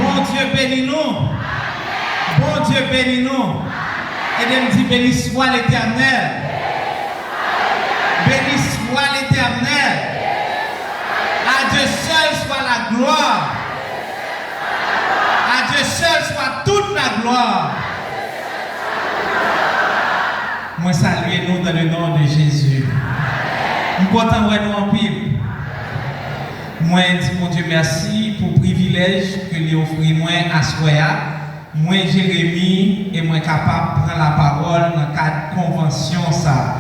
Bon Dieu bénis nous. Bon Dieu bénis nous. Et de me dit béni soit l'Éternel. Béni soit l'Éternel. À Dieu seul soit la gloire. À Dieu seul soit toute la gloire. Moi saluez nous dans le nom de Jésus. Nous comptons nous en pile. Moi dis mon Dieu merci pour le privilège que lui offre moi à Soya. Moi Jérémie et moi capable de prendre la parole dans le cadre de convention ça.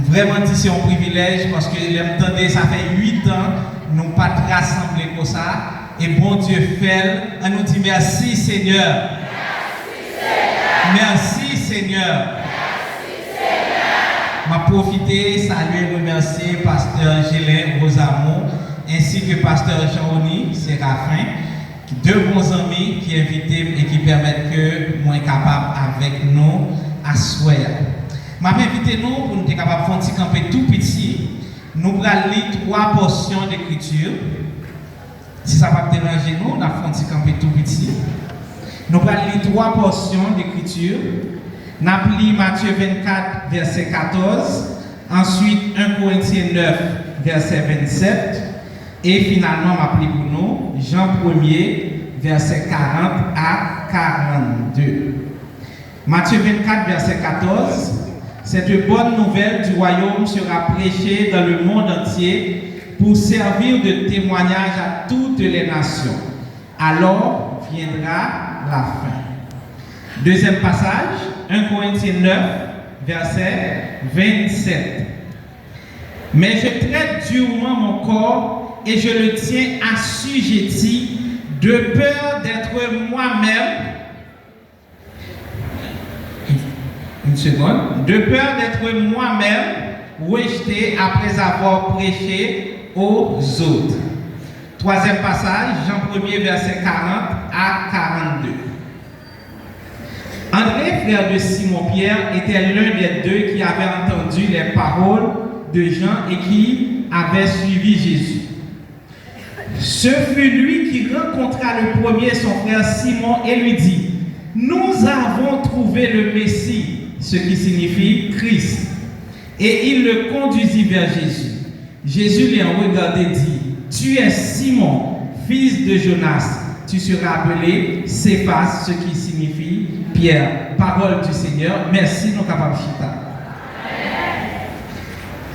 Vraiment dit c'est un privilège parce que l'entendez ça fait 8 ans nous pas rassemblés comme ça et bon Dieu fait. On nous dit merci Seigneur. Merci Seigneur. M'a profité, saluer et remercier pasteur Gélin Rosamond ainsi que pasteur Jean-Oni Séraphin, deux bons amis qui invitent et qui permettent que moi capable avec nous à souhait. M'a invité nous pour nous être capable de faire camper tout petit. Nous allons lire 3 portions d'écriture. Si ça va déranger nous, nous allons faire camper tout petit. Nous allons lire 3 portions d'écriture. Nous allons lire Matthieu 24, verset 14. Ensuite, 1 Corinthiens 9, verset 27. Et finalement, je vais pour nous Jean 1er, verset 40 à 42. Matthieu 24, verset 14. Cette bonne nouvelle du royaume sera prêchée dans le monde entier pour servir de témoignage à toutes les nations. Alors viendra la fin. Deuxième passage, 1 Corinthiens 9, verset 27. Mais je traite durement mon corps et je le tiens assujetti de peur d'être moi-même. Une seconde. De peur d'être moi-même rejeté après avoir prêché aux autres. Troisième passage, Jean 1er, verset 40 à 42. André, frère de Simon-Pierre, était l'un des 2 qui avait entendu les paroles de Jean et qui avait suivi Jésus. Ce fut lui qui rencontra le premier son frère Simon et lui dit: nous avons trouvé le Messie, ce qui signifie Christ. Et il le conduisit vers Jésus. Jésus lui a regardé et dit: tu es Simon, fils de Jonas, tu seras appelé Céphas, ce qui signifie Pierre. Parole du Seigneur. Merci, nous capables chita.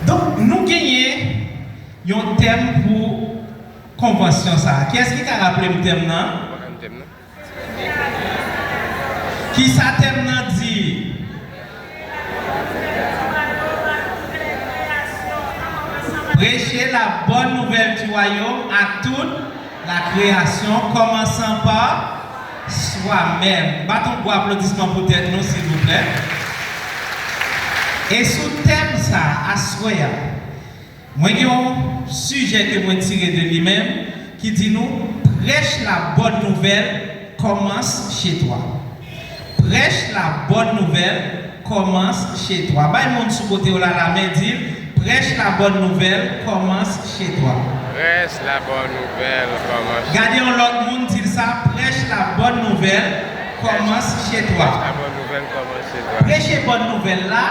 Donc, nous gagnons un thème pour convention ça. Qui est-ce qui a rappelé le thème là? Qui ça thème là dit? Prêcher la bonne nouvelle du royaume à toute la création, commençant par soi-même. Battons pour applaudissement pour tête nous, s'il vous plaît. Et sous thème ça, à Soya, moi j'ai un sujet que moi tiré de lui-même qui dit nous: prêche la bonne nouvelle, commence chez toi. Prêche la bonne nouvelle, commence chez toi. Bah, le monde sous côté là la main dit: prêche la bonne nouvelle, commence chez toi. Prêche la bonne nouvelle, commence chez toi. Gardez l'autre monde dit ça: prêche la bonne nouvelle, commence chez toi. Prêche la bonne nouvelle, commence chez toi. Prêchez bonne nouvelle là,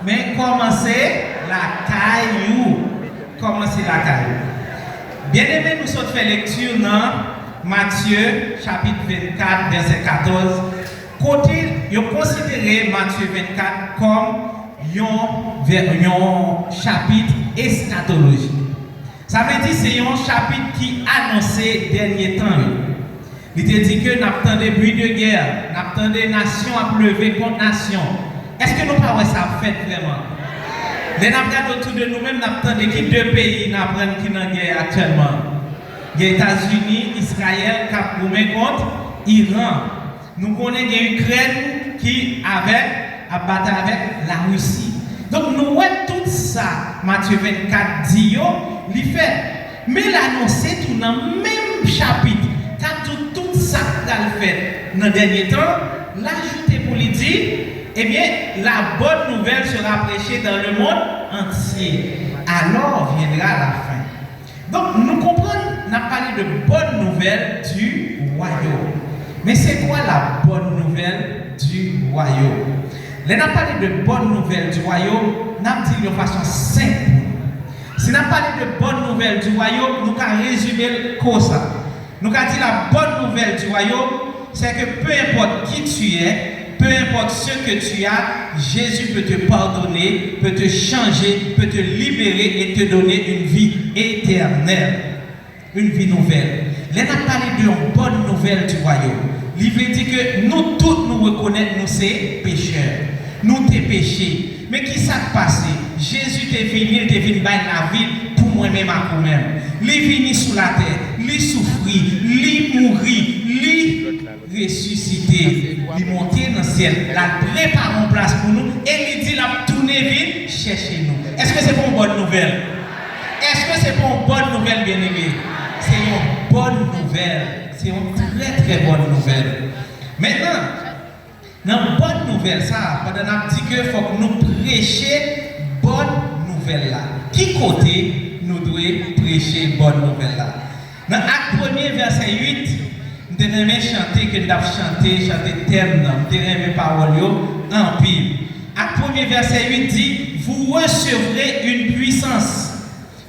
mais commencez la caillou. Commencez la caillou. Bien aimé, nous sommes fait lecture dans Matthieu chapitre 24, verset 14. Côté, vous considérez Matthieu 24 comme un chapitre eschatologique. Ça veut dire que c'est un chapitre qui annonçait dernier temps. Il te dit que nous attendons des bruits de guerre, nous attendons des nations à lever contre nations. Est-ce que nous pas ça fait vraiment? Les nous regardons autour de nous-mêmes, nous attendons qui 2 pays nous apprennent qui sont en guerre actuellement. Les États-Unis, Israël, qui ont contre Iran. Nous connaissons l'Ukraine qui a battu avec la Russie. Donc nous voyons tout ça, Matthieu 24 dit, il fait. Mais l'annoncer tout dans le même chapitre, quand tout ça qu'il fait dans le dernier temps, l'ajouter pour lui dire, eh bien, la bonne nouvelle sera prêchée dans le monde entier. Alors viendra la fin. Donc nous comprenons, on a parlé de bonne nouvelle du royaume. Mais c'est quoi la bonne nouvelle du royaume? Là, on a parlé de bonne nouvelle du royaume, on a dit de façon simple. Si on a parlé de bonne nouvelle du royaume, nous avons résumé comme ça. Nous avons dit la bonne nouvelle du royaume, c'est que peu importe qui tu es, peu importe ce que tu as, Jésus peut te pardonner, peut te changer, peut te libérer et te donner une vie éternelle, une vie nouvelle. Là, on a parlé de bonne nouvelle du royaume. Il veut dire que nous tous nous reconnaissons, nous sommes pécheurs. Nous sommes péchés. Mais qui s'est passé? Jésus est venu, il est venu dans la vie pour moi-même à vous-même. Il est venu sur la terre, il souffrit, il mourit, il ressuscité, il monté dans le ciel, il a préparé une place pour nous et il dit la tourner vite, cherchez-nous. Est-ce que c'est pour une bonne nouvelle? Est-ce que c'est pour une bonne nouvelle, bien-aimé? C'est une bonne nouvelle. C'est une très très bonne nouvelle. Maintenant, dans la bonne nouvelle, ça, pendant un petit que il faut que nous prêchions bonne nouvelle là. Qui côté nous devons prêcher bonne nouvelle là? Dans Acte 1er, verset 8, nous devons chanter, que nous devons chanter thème, nous devons aimer parole en pile. Acte 1er, verset 8 dit, vous recevrez une puissance.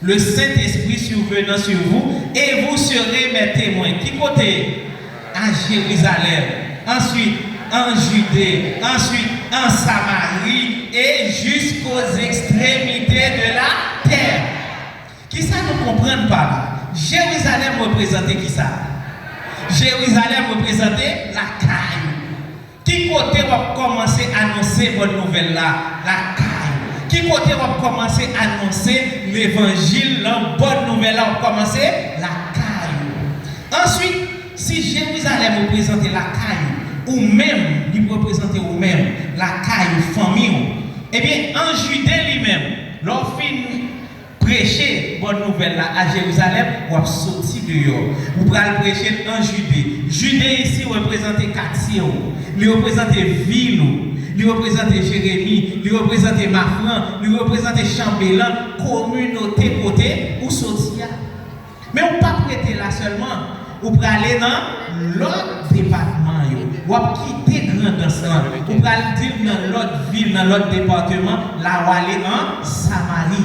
Le Saint-Esprit survenant sur vous, et vous serez mes témoins. Qui côté? À Jérusalem. Ensuite, en Judée. Ensuite, en Samarie. Et jusqu'aux extrémités de la terre. Qui ça nous comprend pas là? Jérusalem représentait qui ça? Jérusalem représentait la caille. Qui côté va commencer à annoncer bonne nouvelle là? La caille. Qui côté va commencer à annoncer l'évangile, la bonne nouvelle, on va commencer la caille. Ensuite, si Jérusalem représentait la caille, ou même, il représentait ou même la caille, famille, eh bien, en Judée lui-même, l'on finit prêcher bonne nouvelle là à Jérusalem, ou à sortir dehors. Vous pouvez prêcher en Judée. Judée ici représentait quartier, il représentait ville. Il représentait Jérémie, il représentait Mafran, il représentait Chambellan, communauté côté ou sortir. Mais on ne peut pas prêter là seulement, on peut aller dans l'autre département, on va quitter Grand Ensemble, on peut aller dire dans l'autre ville, dans l'autre département, là où aller en Samarie.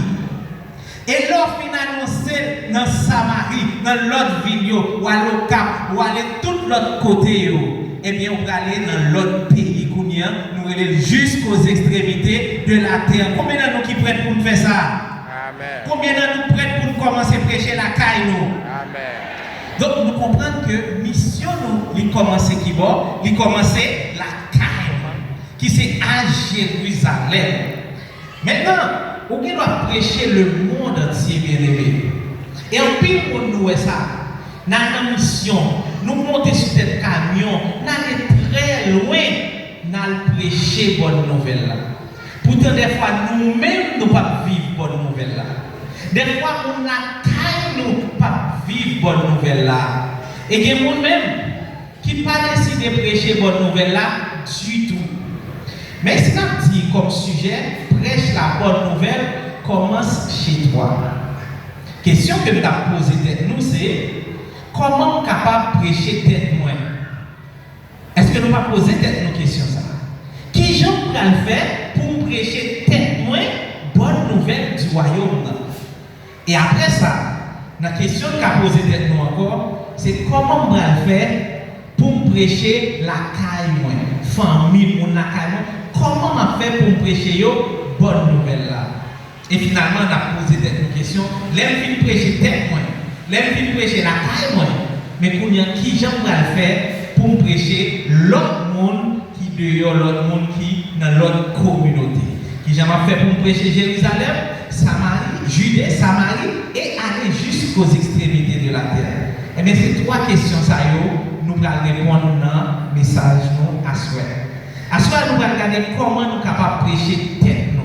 Et l'offre annoncée dans Samarie, dans l'autre ville, ou aller au Cap, ou aller tout l'autre côté. Eh bien, on va aller dans l'autre pays, nous aller jusqu'aux extrémités de la terre. Combien de nous qui prêtent pour nous faire ça? Amen. Combien de nous prêtent pour nous commencer à prêcher la caille nous? Amen. Donc, nous comprenons que mission nous, il commence qui bon, il commence la caille, qui c'est à Jérusalem. Maintenant, on doit prêcher le monde entier, bien aimé. Et en pile pour nous, ça, dans la mission, nous montons sur ce camion, nous allons très loin. Nous prêcher bonne nouvelle là. Pourtant des fois nous-mêmes nous pas vivre bonne nouvelle là. Des fois on a nous pas vivre bonne nouvelle là. Et il y a des gens même qui pas décidé de prêcher bonne nouvelle là du tout. Mais ce qu'on dit comme sujet, prêche la bonne nouvelle commence chez toi. Question que nous avons posée nous c'est comment on est capable de prêcher tête moins? Est-ce que nous pas poser tête nos questions ça? Qui j'en peux faire pour prêcher tête moins bonne nouvelle du royaume? Et après ça, la question qu'a posée tête nous encore, c'est comment on va faire pour prêcher la caille moins, famille mon la caille, comment on fait pour prêcher yo bonne nouvelle là? Et finalement, on a posé tête nos questions, l'aime prêcher tête moins, l'aime prêcher la caille moins, mais qui j'en peux faire pour prêcher l'autre monde qui dehors, l'autre monde qui dans l'autre communauté. Qui jamais fait pour prêcher Jérusalem, Samarie, Judée, Samarie et aller jusqu'aux extrémités de la terre. Et bien, ces trois questions, ça nous allons répondre dans le message nous à soi. À soi, nous allons regarder comment nous sommes capables de prêcher tête nous.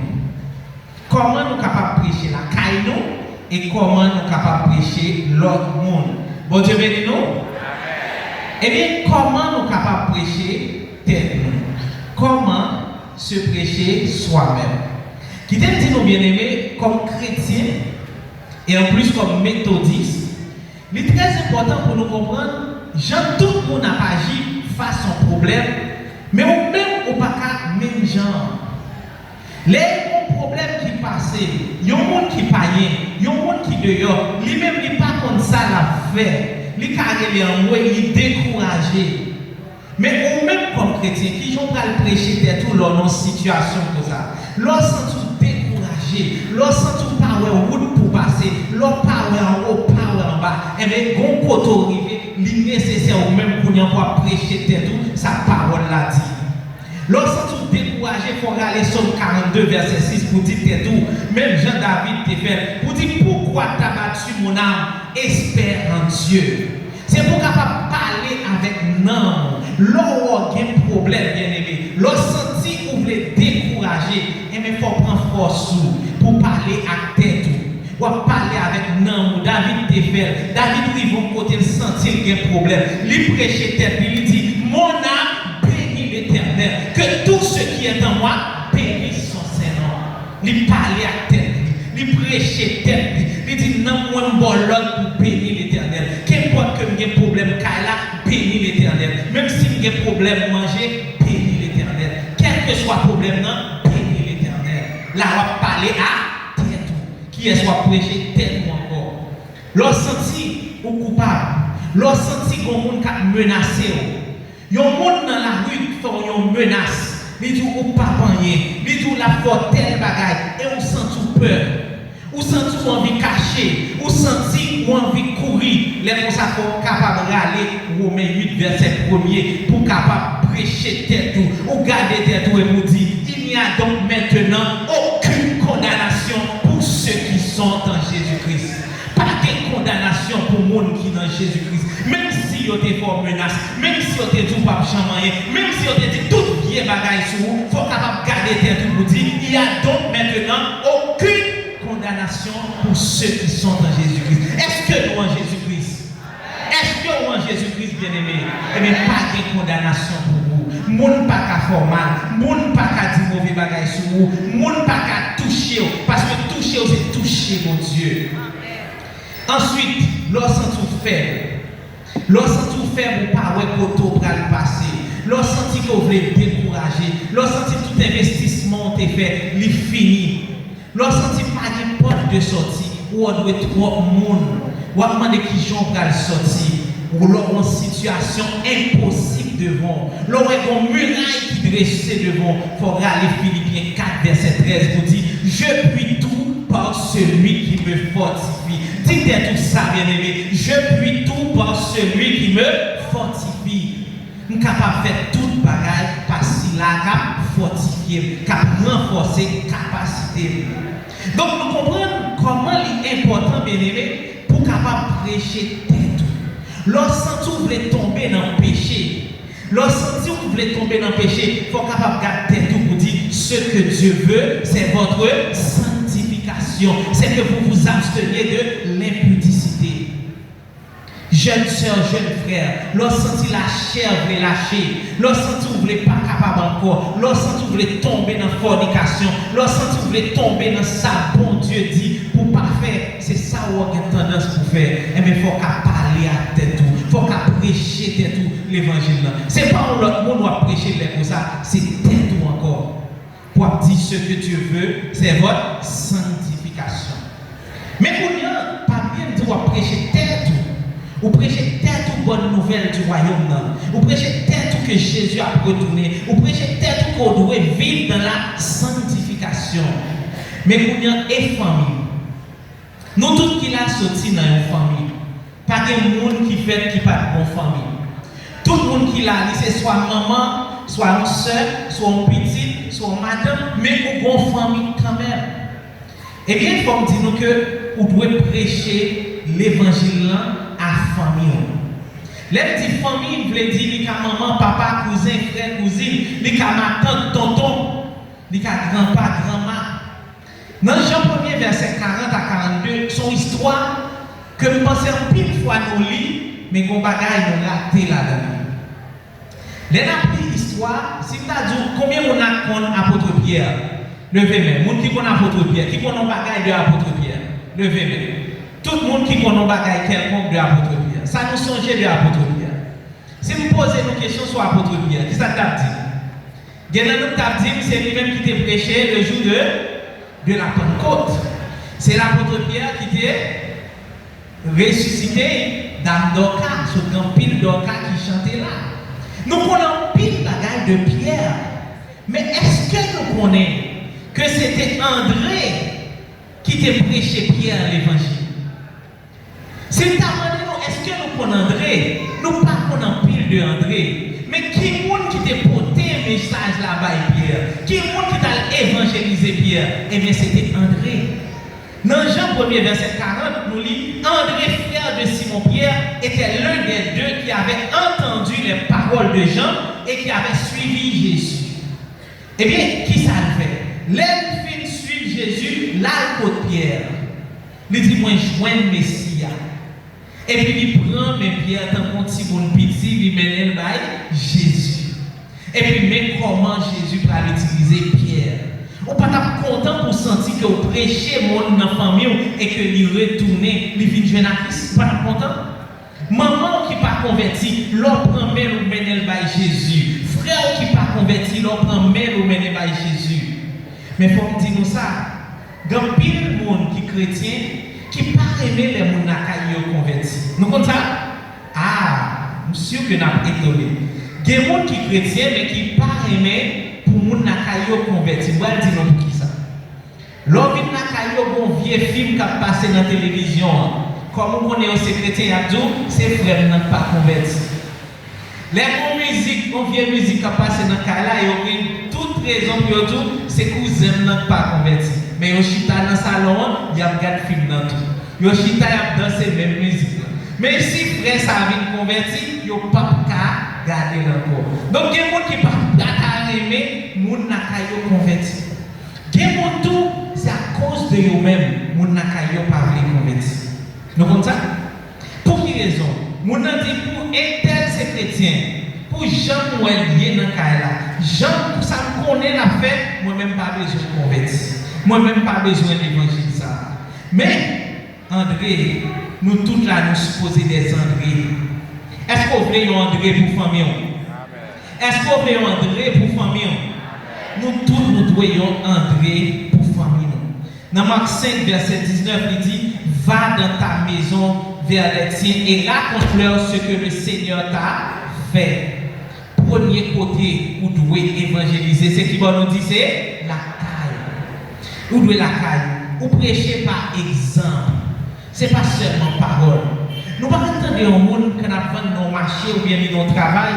Comment nous sommes capables de prêcher la caille nous et comment nous sommes capables de prêcher l'autre monde. Bon Dieu bénis nous. Eh bien, comment nous sommes capables de prêcher tête nous? Comment se prêcher soi-même? Qui t'aime dit nous bien-aimés, comme chrétiens et en plus comme méthodistes, il est très important pour nous comprendre, Jean tout le monde n'a pas agi face au problème, mais ou même ou pas qu'à même genre. Les problèmes qui passent, il y a un monde qui paye, il y a un monde qui dehors, lui-même il pas comme ça la fait, il carré en moi, il découragé. Mais ou même comme chrétien, qui ont pas le prêcher tout dans situation comme ça, lorsque tu découragé, lorsque tu pas route pour passer, lorsque pas en haut, pas en bas, et bien gon koto arrivé, il nécessaire ou même pour n'y pas prêcher tout, sa parole l'a dit. Lorsque tu découragé, il faut aller sur Somme 42, verset 6 pour dire tout. Même Jean-David te fait pour dire pourquoi tu as battu mon âme, espère en Dieu. C'est pour capable parler avec non. Lorsqu'il y a un problème, bien aimé, lorsque vous voulez décourager, il faut prendre force pour parler à tête. Ou parler avec non. David te fait. David, il va côté sentir qu'il y a un problème. Il prêche tête, il dit mon âme, l'Éternel, que tout ce qui est en moi bénisse son Saint-Nom. Il parlait à tête, il prêchait tête, il dit non, moi, je vais pour bénir l'Éternel. Qu'importe que j'ai un problème, bénis l'Éternel. Même si j'ai un problème manger, bénis l'Éternel. Quel que soit le problème, bénis l'Éternel. Là, on va parler à tête, qui est soit prêché tête ou encore. Lorsque senti ou coupable, lorsque senti qu'on monde qui menacé. Yon monde dans la rue qui fait une menace, il dit ou pas gagner, il dit la faute tel bagaille et on sent tout peur. Ou sent tout envie cacher, ou senti ou envie courir, les gens sont capables d'aller Romains 8 verset 1er pour capable prêcher tête ou garder tête et vous dire il n'y a donc maintenant aucune condamnation pour ceux qui sont en Jésus-Christ. Pas de condamnation pour le monde qui est dans Jésus-Christ. Même si vous êtes fort menace, même si vous êtes tout pas chamaillé, même si vous êtes tout bien bagaille sur vous, il faut capable garder tête pour dire il n'y a donc maintenant aucune condamnation pour ceux qui sont en Jésus-Christ. Est-ce que nous en Jésus-Christ? Est-ce que nous en Jésus-Christ, bien-aimé? Eh bien, pas de condamnation pour vous. Moun pas qu'à faire mal, moun pas qu'à dire mauvais bagaille sur vous, moun pas qu'à toucher, parce que toucher, c'est toucher mon Dieu. Ensuite, lorsque tu fais, vous pas ouais koto pour le passer. Lorsque tu voulez décourager, lorsque tout investissement t'est fait, il finit. Lorsque tu pas de porte de sortie, ou on doit trop monde, ou on demande qui j'en va sortir, ou l'on en situation impossible devant, l'on est une muraille qui dressée devant. Il faudra aller Philippiens 4 verset 13 pour dire je puis tout par celui qui me fortifie. Dites tout ça, bien-aimé. Je puis tout par celui qui me fortifie. Nous sommes capables de faire toute bagaille parce qu'il a fortifié, qui a renforcé capacité. Donc nous comprenons comment il est important, bien-aimé, pour capable prêcher tête. Lorsque vous voulez tomber dans le péché, lorsque vous voulez tomber dans le péché, il faut capable garder tête pour dire ce que Dieu veut, c'est votre sanctification. C'est que vous vous absteniez de l'impudicité. Jeune soeur, jeune frère, lorsque la chair veut lâcher, lorsque vous ne voulez pas capable encore, lorsque vous voulez tomber dans la fornication, lorsque vous voulez tomber dans ça, bon Dieu dit, pour pas faire, c'est ça où on a tendance pour faire. Eh bien, il faut qu'à parler à tête tout, il faut qu'à prêcher tête tout l'évangile. Ce n'est pas l'autre monde qui va prêcher comme ça, c'est tête tout encore. Pour dire ce que Dieu veut, c'est votre sanctification. Mais pour nous, pas bien de prêcher tête tout. Vous prêchez tête ou bonne nouvelle du royaume. Vous prêchez tête que Jésus a retourné. Vous prêchez tête qu'on doit vivre dans la sanctification. Mais vous n'avez pas famille. Nous tous qui l'avons sorti dans une famille. Pas de monde qui fait qui pas de bonne famille. Tout le monde qui l'a dit, c'est soit maman, soit une soeur, soit une petite, soit une madame, mais une bonne famille quand même. Eh bien, il faut me dire que vous devez prêcher l'évangile à la famille. Les petites familles, vous voulez dire, les maman, papa, cousin, frère, cousine, les ma tante, tonton, les grand-papa, grand-mère. Dans Jean 1er, verset 40 à 42, son histoire que nous pensons pile fois nous lire, mais qu'on bagaille nous raté là-dedans. Les appris l'histoire, si tu as dit combien on a qu'on apôtre Pierre, levez main. Moun qui connaît apôtre Pierre, qui connaît bagaille de apôtre Pierre, levez main. Tout le monde qui connaît bagaille quelconque de apôtre Pierre. Ça nous songe de apôtre Pierre. Si vous posez poser nos questions sur l'apôtre Pierre. Qui ça t'a dit? Nous t'a dit c'est lui-même qui t'a prêché le jour de la Pentecôte. C'est l'apôtre Pierre qui t'a ressuscité dans Dorcas, ce grand pile Dorcas qui chantait là. Nous connaissons pile bagaille de Pierre. Mais est-ce que nous connaissons que c'était André qui t'a prêché Pierre l'évangile? C'est est-ce que nous connaissons André? Nous ne connaissons pas pile de André. Mais qui est-ce qui t'a porté un message là-bas, Pierre? Qui est-ce qui t'a évangélisé Pierre? Eh bien, c'était André. Dans Jean 1er, verset 40, nous lisons André, frère de Simon-Pierre, était l'un des deux qui avait entendu les paroles de Jean et qui avait suivi Jésus. Eh bien, qui ça le fait? L'homme fin suivre Jésus, là, côté Pierre. Il dit, moi, je joins le Messie. Et puis, il prend mes Pierre, tant qu'on si bon petit, il mène le bail, Jésus. Et puis, mais comment Jésus va l'utiliser Pierre? On n'est pas content pour sentir que vous prêchez mon dans la famille et que vous retournez, vous venez jeune à Christ. Pas content? Maman qui n'est pas convertie, l'autre prend main ou mène le bail Jésus. Frère qui n'est pas converti, l'autre prend main ou mène le bail Jésus. Mais il faut me dire nous ça. Il y a pile de monde qui est chrétien qui n'a pas aimé les gens qui sont convertis. Nous comprenons ça? Ah, je suis sûr que nous sommes étonnés. Il y a des gens qui sont chrétiens mais qui n'ont pas aimé pour les gens qui sont convertis. Je vais dire pour qui ça. Lorsque nous avons un vieux film qui a passé dans la télévision, comme on connaît aussi chrétien, c'est frère qui n'ont pas converti. Les musiques, on vient musique qui a passé dans le cas là, il y a toute raison pour tout, c'est que vous n'êtes pas converti. Mais au chita dans le salon, il y a un film dans tout. Au chita, il y a dansé même musique. Mais si frère ça a converti, il n'y a pas qu'à garder encore. Donc, il y a des gens qui ne peuvent pas aimer, les gens qui sont convertis. Il y a des gens tout, c'est à cause de eux-mêmes, les gens qui ne pas converti. Nous comprenons ça? Pour quelle raison? Mon dit pour un tel c'est chrétien, pour Jean ou lié dans le cas là. Jean, ça me connaît la fête, moi-même pas besoin de convertir. Moi-même pas besoin d'évangile ça. Mais, André, nous tous là, nous supposons des André. Est-ce qu'on veut un André pour famille? Est-ce qu'on veut un André pour famille? Nous tous, nous devons André pour famille. Dans Marc 5, verset 19, il dit, va dans ta maison vers les tiens et raconte-leur ce que le Seigneur t'a fait. Premier côté où vous devez évangéliser, c'est qui va nous dire, c'est la caille. Vous devez la caille. Vous prêchez par exemple. Ce n'est pas seulement parole. Nous ne pouvons pas entendre un monde qui a vendu dans le marché ou bien dans le travail.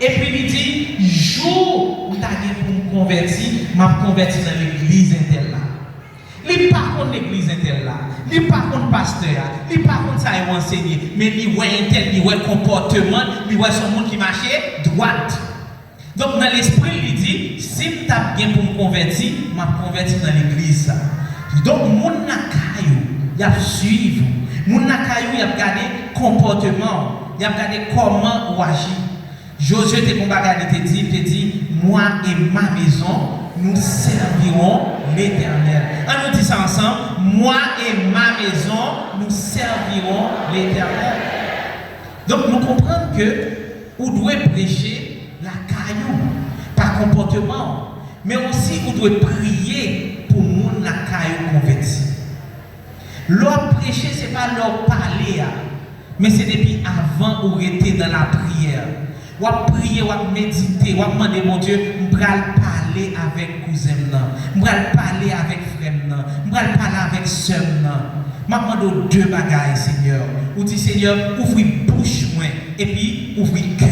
Et puis il dit, jour où tu as pour me convertir, je me converti dans l'église interne là. Il n'est pas contre l'église interne là. Il n'est pas contre le pasteur. Il n'est pas contre ça et enseigner. Mais il voit interne, il voit comportement, il voit son monde qui marchait droite. Donc dans l'esprit, il dit, si tu as bien pour me convertir, je me converti dans l'église. Donc mon nakayou, il a suivre. Mon nakayou, il a regardé comportement. Il a regardé comment on agit. Josué te te dit, moi et ma maison, nous servirons l'Éternel. On nous dit ça ensemble, moi et ma maison, nous servirons l'Éternel. Donc nous comprenons que vous devez prêcher la caillou, par comportement, mais aussi vous devez prier pour moun la caillou converti. Leur prêcher, ce n'est pas leur parler, mais c'est depuis avant ou rester dans la prière. Ou à prier, ou à méditer, ou à demander mon Dieu, je vais parler avec cousin, je vais parler avec frère, je vais parler avec soeur. Je demande deux bagailles, Seigneur. Ou dit Seigneur, ouvrez bouche et puis ouvrez cœur.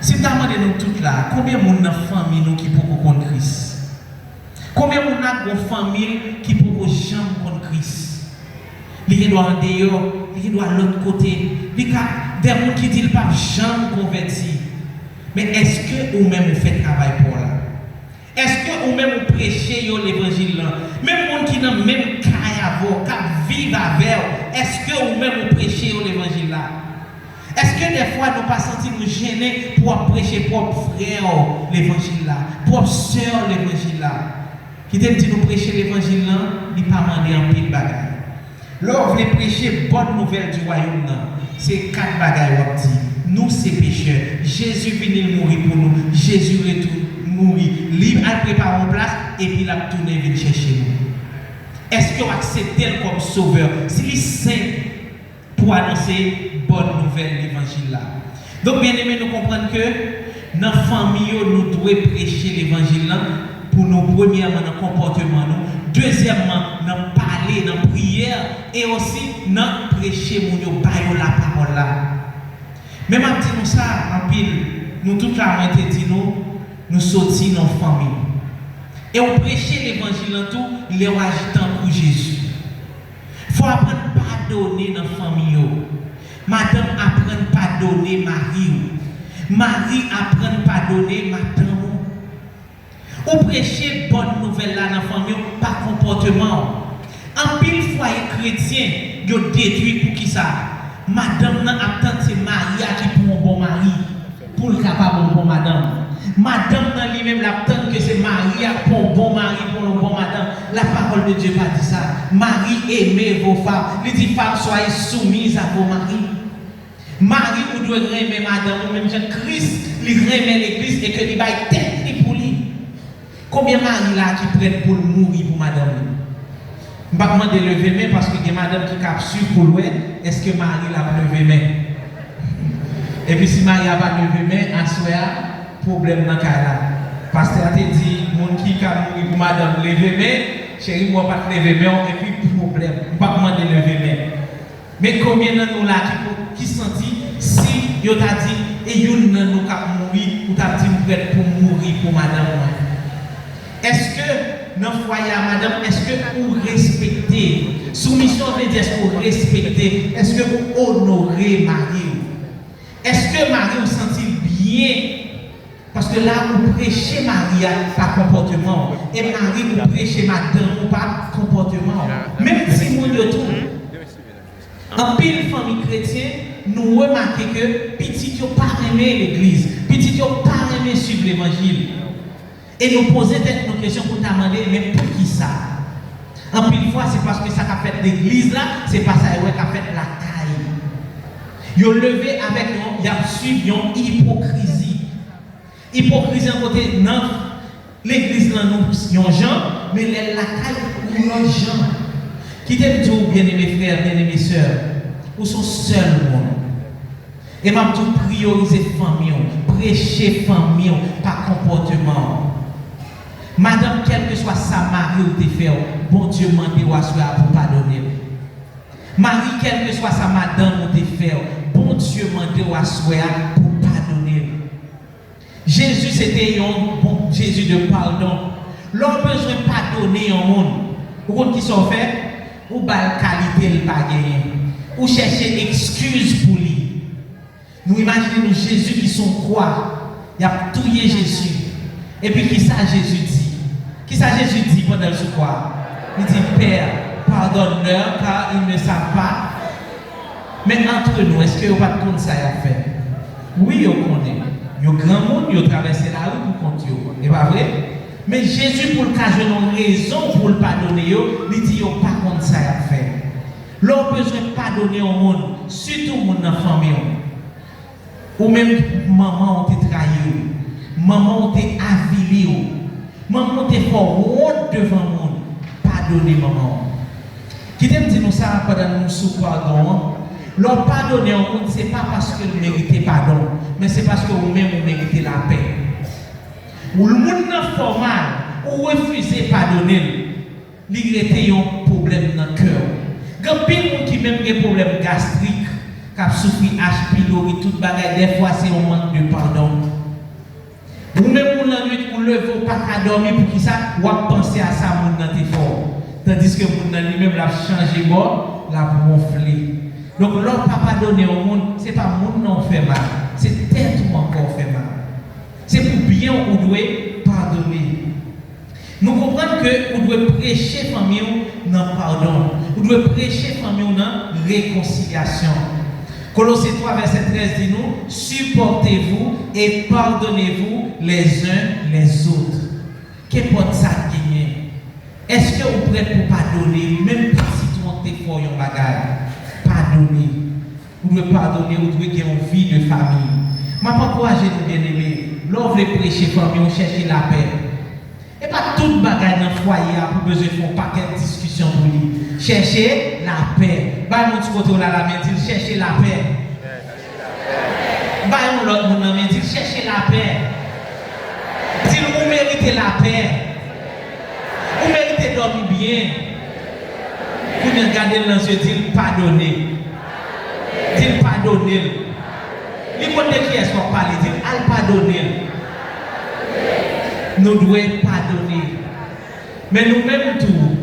Si vous demandez nous toutes là, combien de monde dans la famille nous qui peut contre Christ? Combien de monde dans la famille qui peut jamais contre Christ? Il doit en dehors, il doit à l'autre côté. Il y a des gens qui disent pas jamais converti. Mais est-ce que vous-même vous faites travail pour là? Est-ce que vous-même vous prêchez l'évangile là? Même les gens qui n'ont même qu'à vivre avec vous, est-ce que vous-même vous prêchez l'évangile là? Est-ce que des fois nous ne pas sentir nous gêner pour prêcher pour frère l'évangile là, pour soeur l'évangile là? Qui te dit nous prêcher l'évangile là, il pas demander un pile bagaille. Là, vous voulez prêcher bonne nouvelle du royaume, c'est 4 bagailles. Nous, c'est péché. Jésus vient mourir pour nous. Jésus retourne mourir. Libre à préparer une place et puis il a tourné venir chercher nous. Est-ce que vous acceptez comme sauveur? C'est simple pour annoncer bonne nouvelle l'évangile là. Donc bien aimé, nous comprenons que dans la famille, nous devons prêcher l'évangile là pour nous, premièrement, dans le comportement, nous, deuxièmement, dans parler, dans la prière, et aussi dans prêcher la parole là. Même à nous ça, en pile, nous toute la moitié dit nous sortis dans la famille. Et on prêche l'évangile en tout, il est agitant pour Jésus. Il faut apprendre à pardonner dans la famille. Madame apprend à pardonner Marie. Marie apprend à pardonner madame. On prêche bonne nouvelle là dans la famille par comportement. En pile foyer chrétien, ils détruit pour qui ça? Madame n'a attend c'est Marie qui pour un bon mari, pour le capable bon madame. Madame dans lui-même l'attend que c'est Marie pour un bon mari, pour un bon madame. La parole de Dieu pas dit ça. Marie aimez vos femmes. Il dit femmes soyez soumises à vos maris. Marie vous devez aimer madame, même Jean Christ, il aime l'église et que il va être pour lui. Combien de maris là qui prennent pour mourir pour madame? Je ne vais pas demander de lever main parce que il y a madame qui capture pour lui. Est-ce que Marie l'a levé main? Et puis si Marie n'a pas levé main, à soi, problème dans le cas là. Pasteur a dit, mon qui a mourir pour madame lever main, chérie, moi pas lever main, et puis problème. Je ne vais pas demander de lever main. Mais combien de nous là qui sentit si yo t'a dit et yon nan nous cap mourir ou t'a dit prête pour mourir pour madame? Est-ce que dans le foyer madame, est-ce que vous respectez soumission veut dire est-ce que vous respectez, est-ce que vous honorez Marie? Est-ce que Marie vous sentit bien? Parce que là vous prêchez Marie par comportement et Marie vous prêchez madame par comportement. Même si vous le trouvez. En pile famille chrétienne, nous remarquons que petit n'ont pas aimé l'église, petit n'ont pas aimé suivre l'évangile. Et nous poser nos questions pour demander, mais pour qui ça? En pile fois, c'est parce que ça qu'a fait l'église là, c'est pas ça qu'a fait la caille. Ils ont levé avec nous, ils ont suivi une hypocrisie. Hypocrisie en côté, non, l'église là, nous, ils gens, mais la caille, nous, gens. Qui t'aime tout, bien aimés frères, bien aimés sœurs, ou sont seuls monde. Et m'a tout prioriser famille, prêcher famille par comportement. Madame, quel que soit sa mari ou tes frères, bon Dieu m'a dit pour pardonner. Marie, quel que soit sa madame ou tes frères, bon Dieu m'a dit pour pardonner. Jésus c'était un bon Jésus de pardon. L'on besoin de pardonner au monde. Vous comprenez qui sont faits? Ou bal qualité le pas gagner, ou chercher excuse pour lui. Nous imaginons Jésus qui sont quoi? Il a tué Jésus. Et puis qui ça Jésus dit? Qui ça Jésus dit pendant le quoi? Il dit Père, pardonne-leur car ils ne savent pas. Mais entre nous, est-ce que vous pas de ça à faire? Oui, vous connaissez. Vous grand monde, vous traversez la rue pour compter. C'est pas vrai? Mais Jésus, pour le cas, je n'ai raison pour le pardonner, il dit, pas contre ça à faire. L'on besoin de pardonner au monde, surtout au monde dans la famille. Ou même maman on t'a trahi, maman on t'a avilé, maman on t'a fait honte devant le monde. Pardonnez maman. Qui t'aime dire nous ça pendant nous sous pardon? L'on pardonner au monde, ce n'est pas parce que vous méritez pardon, mais c'est parce que vous-même vous méritez la paix. Ou le monde n'est formal, ou refusez pardonner, il y a un problème dans le cœur. Il y a des gens qui même des problèmes gastriques, qui ont souffert H. pylori, tout bagage, des fois c'est un manque de pardon. Ou même la nuit, vous ne levez pas à dormir pour qui ça, ou à penser à ça dans tes forts. Tandis que vous n'avez lui-même l'a changé bord, l'a gonflé. Donc l'autre pas pardonner au monde, ce n'est pas le monde non fait mal, c'est tête ou encore fait mal. C'est pour bien qu'on doit pardonner. Nous comprenons que nous devons prêcher famille dans le pardon. Nous devons prêcher famille dans la réconciliation. Colossiens 3, verset 13 dit nous, supportez-vous et pardonnez-vous les uns les autres. Qu'importe ça gagner. Est-ce que vous êtes prêts pour pardonner, même si tout le monde est fort en bagage? Pardonner. Vous devez pardonner, vous devez avoir une vie de famille. Je m'encourage nous bien aimés. L'on veut prêcher famille, on cherche la paix. Et pas toute bagaille dans le foyer pour besoin de faire un paquet de discussions pour lui. Chercher la paix. Bah, mon petit côté là, la main dit chercher la paix. Bah, l'autre mon ami dit chercher la paix. Dit vous méritez la paix. Vous méritez dormir bien. Vous regardez dans les yeux, dit pardonner. Dit pardonner. Les côtés qui est-ce qu'on parle, dit al pardonner. Nous devons pardonner. Mais nous-mêmes tout,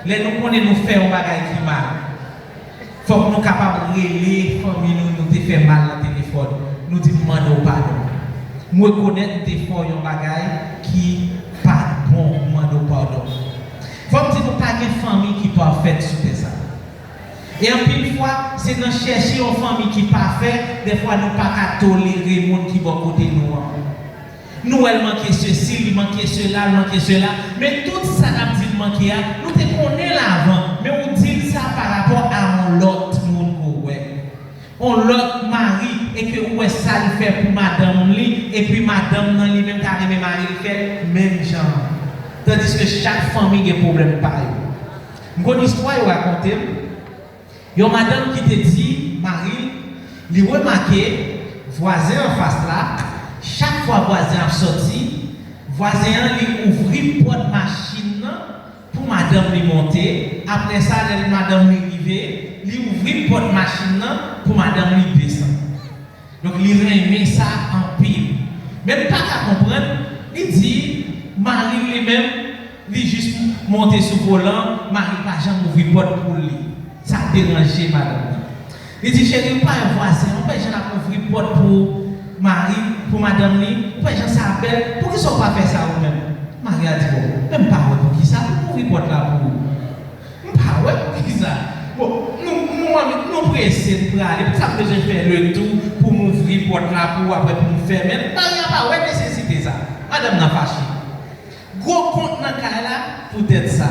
les nous connaissons nous faire un bagage qui mal. Il faut que nous soyons capables de régler, famille nous te fait mal dans le téléphone. Nous disons demandons pardon. Nous reconnaissons que nous faisons un bagage qui n'est pas bon, demandons pardon. Il faut que nous pas une famille qui est parfaite sur ça. Et en pile fois, c'est dans chercher une famille qui est parfaite, des fois nous ne pouvons pas tolérer les gens qui vont côté nous. Nous, elle manquait ceci, il manquait cela, il manquait cela. Mais tout ça, nous dit manquer, nous te connaissons l'avant. Mais on dit ça par rapport à l'autre monde. On l'autre mari, et que ouais, ça le fait pour madame li, et puis madame nan li même carrément mari le fait, même genre. Tandis que chaque famille a un problème pareil. Une bonne histoire, je raconte. Il y a une madame qui te dit, Marie, il remarqué, voisin en face là, chaque fois voisin a sorti, voisin lui ouvrit porte machine pour madame lui monter. Après ça, madame lui arriver, lui ouvrit porte machine pour madame lui descendre. Donc il remet ça en pile. Même pas qu'à comprendre, il dit, Marie lui-même, il juste monter sur le volant, Marie pas jamais ouvrir porte pour lui. Ça a dérangé madame. Il dit, chérie, pas un voisin, on peut jamais ouvrir porte pour Marie, pour madame lui, pour les gens s'appellent, pour qu'ils ne soient pas fait ça eux-mêmes. Marie a dit, bon, même pas pour qui ça, pour ouvrir porte là pour vous. Pas pour qui ça. Bon, nous pressés pour aller, ça peut faire le tout pour m'ouvrir porte là pour après pour me fermer. Marie n'a pas nécessité ça. Madame n'a pas fâché. Gros compte dans le cas là, peut-être ça.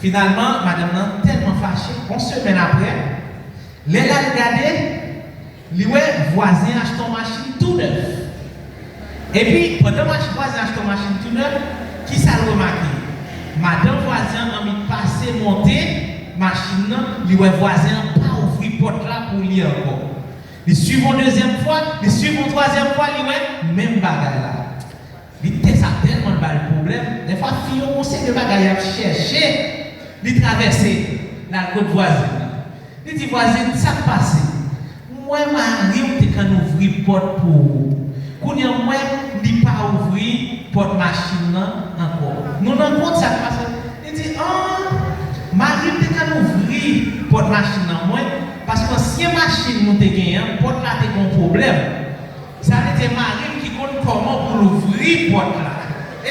Finalement, madame n'a tellement fâché, une semaine après, les gars regardé, les voisins achètent une machine tout neuf. Et puis, pendant que les voisins achètent une machine tout neuf, qui ça le remarqué? Madame voisin a mis passer, monter, machine, les voisins pas ouvrir porte là pour lire encore. Les suivants deuxième fois, les suivants troisième fois, les même bagarre là. Ça a tellement de problème. Des fois, les filles ont sait de bagarre à chercher. Il traverser la côte voisine. Il dit voisine, ça passe. Moi, Marie, on quand ouvrir porte pour vous. Quand moi, il pas ouvrir porte machine encore. Nous n'avons pas ça passe. Il dit Marie, on quand ouvrir porte machine moi parce que si une machine nous te gagne, porte là t'es un problème. Ça veut dire Marie qui connaît comment pour ouvrir porte là.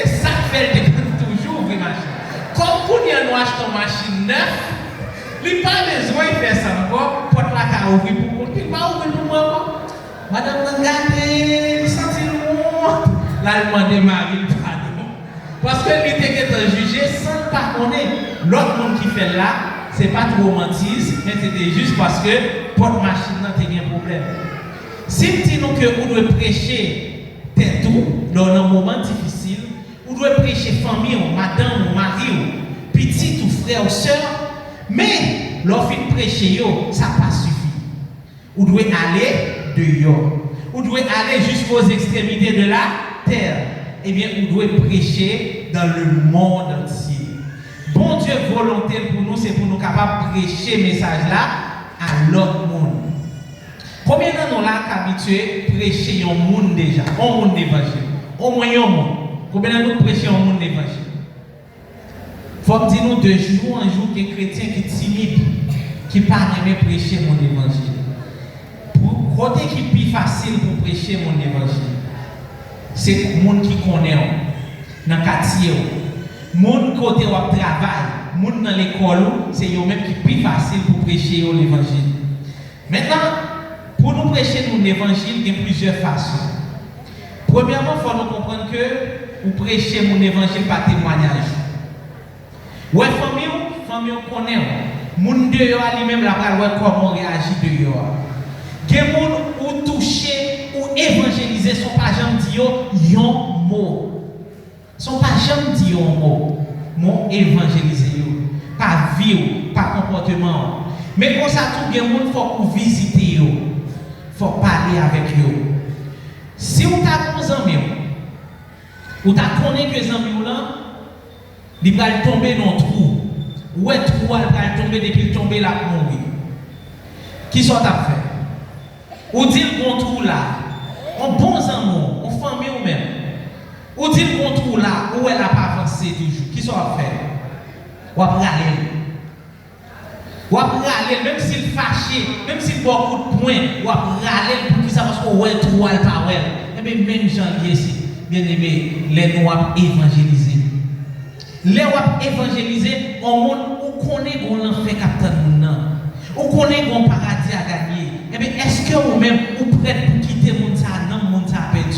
Et ça fait toujours ouvrir machine. Comme nous achetons une machine neuve, il n'a pas besoin de faire ça encore, porte la carrière ouvrir pour moi. Il va ouvrir pour moi. Madame, regardez, il sentit loin. Là, il m'a demandé pardon. Parce que lui était jugé sans pas connaître. L'autre monde qui fait là, ce n'est pas trop romantisme, mais c'était juste parce que porte machine n'a pas de problème. Si nous disons que vous devez prêcher tout dans un moment difficile, vous devez prêcher famille, madame, ou mari, petit ou frère ou soeur, mais l'offre de prêcher, ça n'a pas suffi. Vous devez aller dehors. Vous devez aller jusqu'aux extrémités de la terre. Eh bien, vous devez prêcher dans le monde entier. Bon Dieu volontaire pour nous, c'est pour nous capables de prêcher ce message-là à l'autre monde. Combien de nous là habitués à prêcher un monde déjà, un monde d'évangile? Au moins un monde. Combien de nous prêchons un monde d'évangile? Il faut dire nous de jour en jour des chrétiens qui sont timides, qui ne parlent pas prêcher mon évangile. Pour côté qui est plus facile pour prêcher mon évangile, c'est le monde qui connaît dans le quartier. Le monde côté où on travaille, le monde dans l'école, c'est eux même qui est plus facile pour prêcher l'évangile. Maintenant, pour nous prêcher mon évangile, il y a plusieurs façons. Premièrement, il faut nous comprendre que vous prêchez mon évangile par témoignage. Ouais, famille connaît. Moun dehors lui-même la parole comment réagir dehors. Des moun ou touché ou évangile évangéliser, son pas jamais dit un mot. Son pas jamais dit un mot. Mon évangéliser, pas vie, pas comportement. Mais quand ça tout le monde, il faut visiter, il faut parler avec eux. Si vous avez des amis, vous connaissez que les amis là, ils vont tomber dans le trou. Ou est trou, ils vont tomber depuis le tomber là pour mourir. Qui sont à faire? Ou dit le trou là, en bons amours, en famille ou même. Ou dit le trou là, où elle n'a pas avancé toujours. Qui sont à faire? Ou à râler. Ou à râler, même s'il fâché, même s'il beaucoup de points, ou à râler pour qu'il sache qu'on est trou à pas ouais. Et bien même Jean ici, bien aimé, les noirs évangélisés. Les noirs évangélisés, on monde où connaît qu'on l'enfer captain moun. Ou connaît qu'on paradis à gagner. Eh bien, est-ce que vous-même, vous prêts pour quitter mon ça, non, mon ça perdu?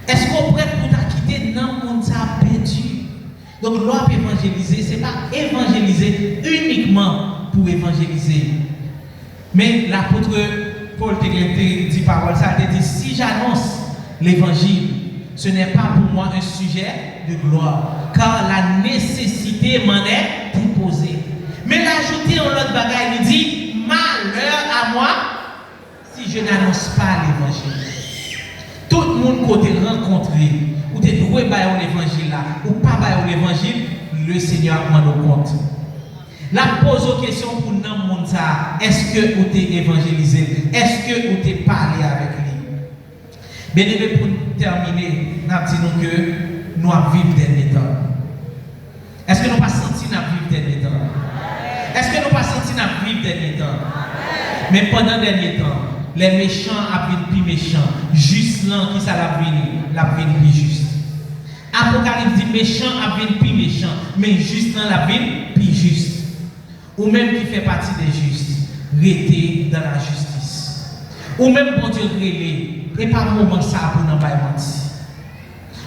Est-ce que vous prêts pour quitter, non, mon ça perdu? Donc, l'on évangéliser, ce n'est pas évangéliser uniquement pour évangéliser. Mais l'apôtre Paul dit parole, ça a dit, si j'annonce l'évangile, ce n'est pas pour moi un sujet de gloire, car la nécessité m'en est imposée. Mais l'ajouter en l'autre bagaille, il dit, malheur à moi si je n'annonce pas l'évangile. Tout le monde côté rencontré, ou tu es doué par l'évangile là, ou pas par l'évangile, le Seigneur m'en compte. La pose aux questions pour nous, monde ça, est-ce que vous t'es évangélisé? Est-ce que vous t'es parlé avec lui? Bien aimé, pour terminer, nous disons que nous vivons dernier temps. Est-ce que nous pas senti nous vivre dernier temps? Est-ce que nous pas senti nous vivre dernier temps? Mais pendant dernier temps, les méchants avaient plus méchants. Juste là, qui ça l'a venu plus juste. Apocalypse dit méchant avaient plus méchant, mais juste là, la vie plus juste. Ou même qui fait partie des justes, rester dans la justice. Ou même bon Dieu relé, et pas le moment ça pour n'en pas mentir.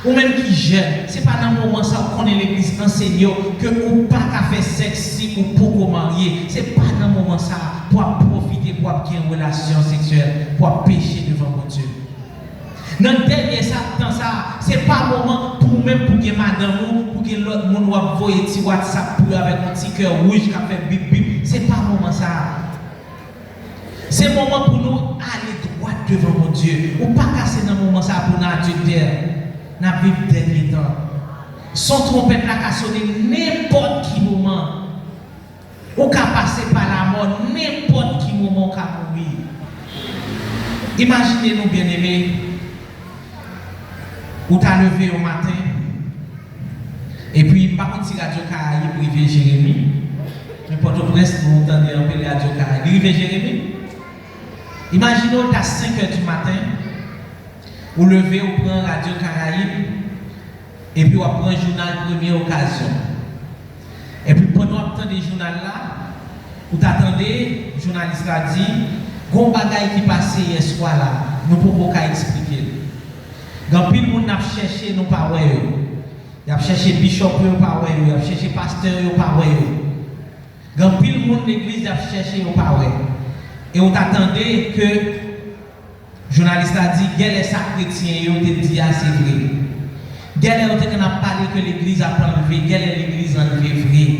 Ou même qui jeune, c'est pas dans le moment ça qu'on est l'église enseigne que ou pas qu'à faire sexe ou pour marier. C'est pas dans le moment ça pour profiter, pour avoir une relation sexuelle, pour pécher devant mon Dieu. Dans le dernier temps ça, c'est pas le moment pour même pour que madame ou pour que l'autre monde va voir un petit WhatsApp avec un petit cœur rouge qui a fait bip bip. C'est pas le moment ça. C'est le moment pour nous aller droit devant mon Dieu. Ou pas casser dans le moment ça pour nous adultère. N'a vivre dernier temps. Son trompette là qu'a sonné n'importe qui moment. Ou qu'a passé par la mort n'importe qui moment qu'a mourir. Imaginez-nous bien aimés. Ou t'as levé au matin. Et puis par contre si Radio Caraïbe privé Jérémie. Mais Port-au-Prince nous entendez un peu Radio Caraïbe. Privé Jérémie. Imaginez-vous t'as 5 h du matin. Vous levez, vous prenez Radio Caraïbe, et puis vous prenez le journal Première Occasion. Et puis pendant que vous attendez le journal là, vous attendez, le journaliste a dit, il y a un bagage qui passe hier soir là, nous ne pouvons pas expliquer. Quand pile monde a cherché, nous pas ouais. Il a cherché bishop, pas ouais. Il a cherché pasteur, pas ouais. Quand pile monde l'église a cherché, pas ouais. Et vous attendez que le journaliste a dit, quel est ça chrétien, et on te dit, ah, c'est vrai. Quel est on a parlé que l'église a enlevé, quelle est l'église enlevée vrai.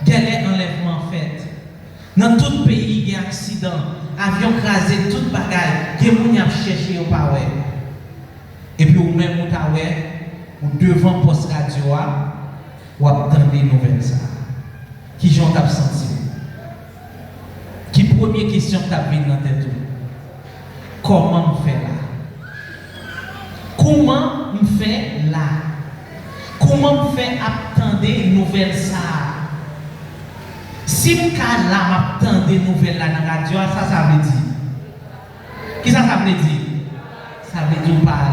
Quel est l'enlèvement fait. Dans tout pays, il y a un accident, avion crasé, toute bagaille, il y a des gens qui cherché au pas. Et puis, ou même, ou devant poste radio, ou attendez des nouvelles. Qui j'en ai senti? Qui première question que tu as vue dans ta tête? Comment me faire là? Comment me faire là? Comment me faire attendre des nouvelles ça? Si je là m'attendre des nouvelles là dans la radio, ça veut dire. Qui ça veut dire? Ça veut dire pas.